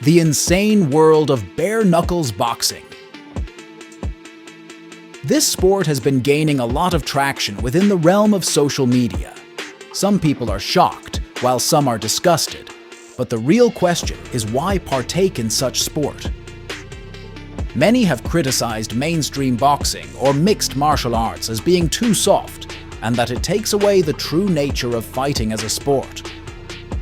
The insane world of bare knuckles boxing. This sport has been gaining a lot of traction within the realm of social media. Some people are shocked, while some are disgusted. But the real question is why partake in such sport? Many have criticized mainstream boxing or mixed martial arts as being too soft, and that it takes away the true nature of fighting as a sport.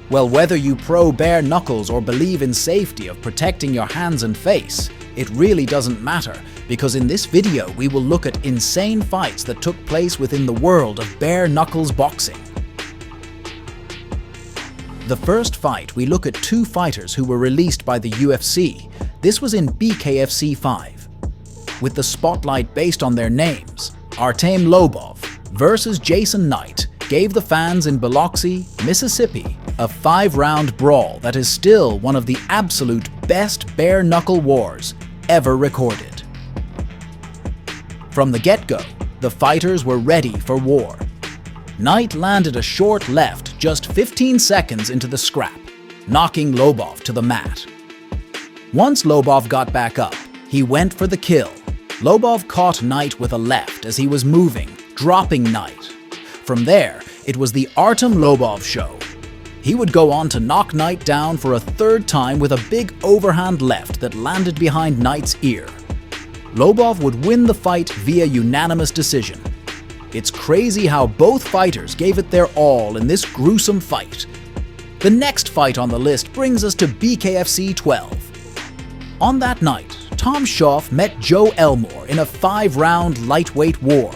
Well, whether you pro bare knuckles or believe in safety of protecting your hands and face, it really doesn't matter, because in this video we will look at insane fights that took place within the world of bare knuckles boxing. The first fight, we look at two fighters who were released by the UFC. This was in BKFC 5. With the spotlight based on their names, Artem Lobov versus Jason Knight gave the fans in Biloxi, Mississippi, a 5-round brawl that is still one of the absolute best bare-knuckle wars ever recorded. From the get-go, the fighters were ready for war. Knight landed a short left just 15 seconds into the scrap, knocking Lobov to the mat. Once Lobov got back up, he went for the kill. Lobov caught Knight with a left as he was moving, dropping Knight. From there, it was the Artem Lobov show. He would go on to knock Knight down for a third time with a big overhand left that landed behind Knight's ear. Lobov would win the fight via unanimous decision. It's crazy how both fighters gave it their all in this gruesome fight. The next fight on the list brings us to BKFC 12. On that night, Schof met Joe Elmore in a 5-round lightweight war.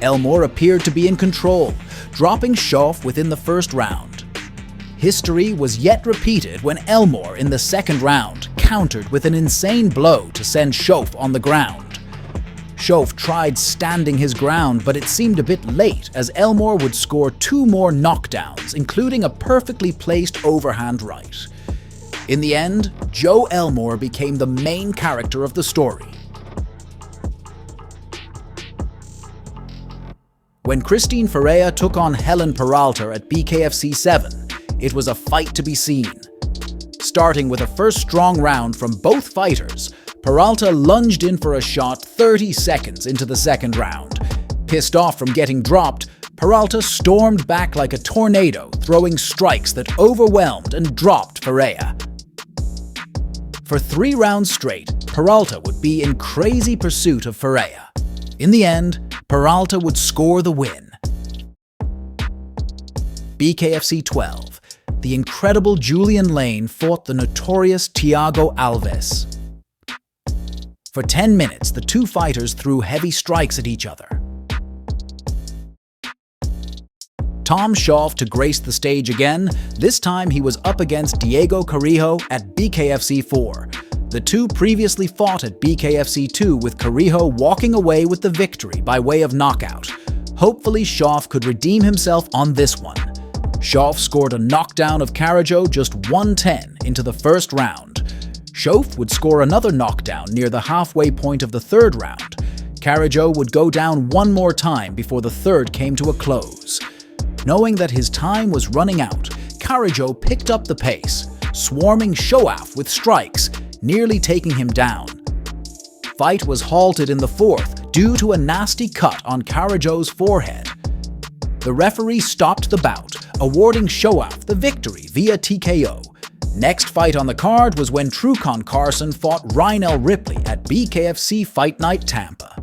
Elmore appeared to be in control, dropping Schof within the first round. History was yet repeated when Elmore in the second round countered with an insane blow to send Schof on the ground. Schof tried standing his ground, but it seemed a bit late as Elmore would score 2 more knockdowns, including a perfectly placed overhand right. In the end, Joe Elmore became the main character of the story. When Fera took on Helen Peralta at BKFC 7, it was a fight to be seen. Starting with a first strong round from both fighters, Peralta lunged in for a shot 30 seconds into the second round. Pissed off from getting dropped, Peralta stormed back like a tornado, throwing strikes that overwhelmed and dropped Fera. For 3 rounds straight, Peralta would be in crazy pursuit of Fera. In the end, Peralta would score the win. BKFC 12. The incredible Julian Lane fought the notorious Thiago Alves. For 10 minutes, the two fighters threw heavy strikes at each other. Schof to grace the stage again. This time he was up against Diego Kio at BKFC 4. The two previously fought at BKFC 2 with Kio walking away with the victory by way of knockout. Hopefully Schof could redeem himself on this one. Schof scored a knockdown of Kio just 1:10 into the first round. Schof would score another knockdown near the halfway point of the third round. Kio would go down one more time before the third came to a close. Knowing that his time was running out, Kio picked up the pace, swarming Schof with strikes, nearly taking him down. Fight was halted in the fourth due to a nasty cut on Kio's forehead. The referee stopped the bout, awarding Schof the victory via TKO. Next fight on the card was when Carson fought Ryel at BKFC Fight Night Tampa.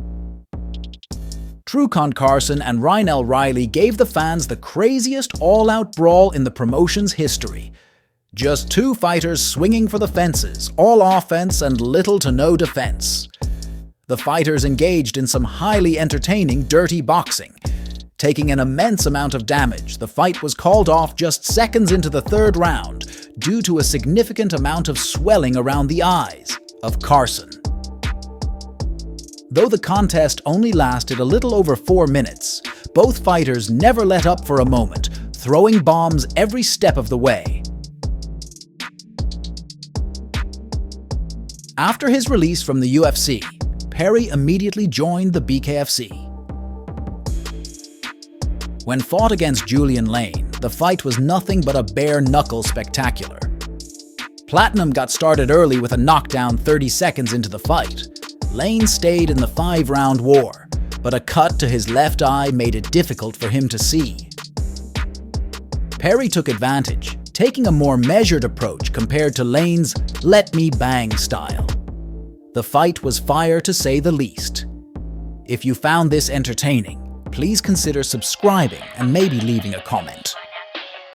Carson and Ryel gave the fans the craziest all-out brawl in the promotion's history. Just two fighters swinging for the fences, all offense and little to no defense. The fighters engaged in some highly entertaining dirty boxing. Taking an immense amount of damage, the fight was called off just seconds into the third round due to a significant amount of swelling around the eyes of Carson. Though the contest only lasted a little over 4 minutes, both fighters never let up for a moment, throwing bombs every step of the way. After his release from the UFC, Perry immediately joined the BKFC. When fought against Julian Lane, the fight was nothing but a bare-knuckle spectacular. Platinum got started early with a knockdown 30 seconds into the fight. Lane stayed in the 5-round war, but a cut to his left eye made it difficult for him to see. Perry took advantage, taking a more measured approach compared to Lane's "let me bang" style. The fight was fire to say the least. If you found this entertaining, please consider subscribing and maybe leaving a comment.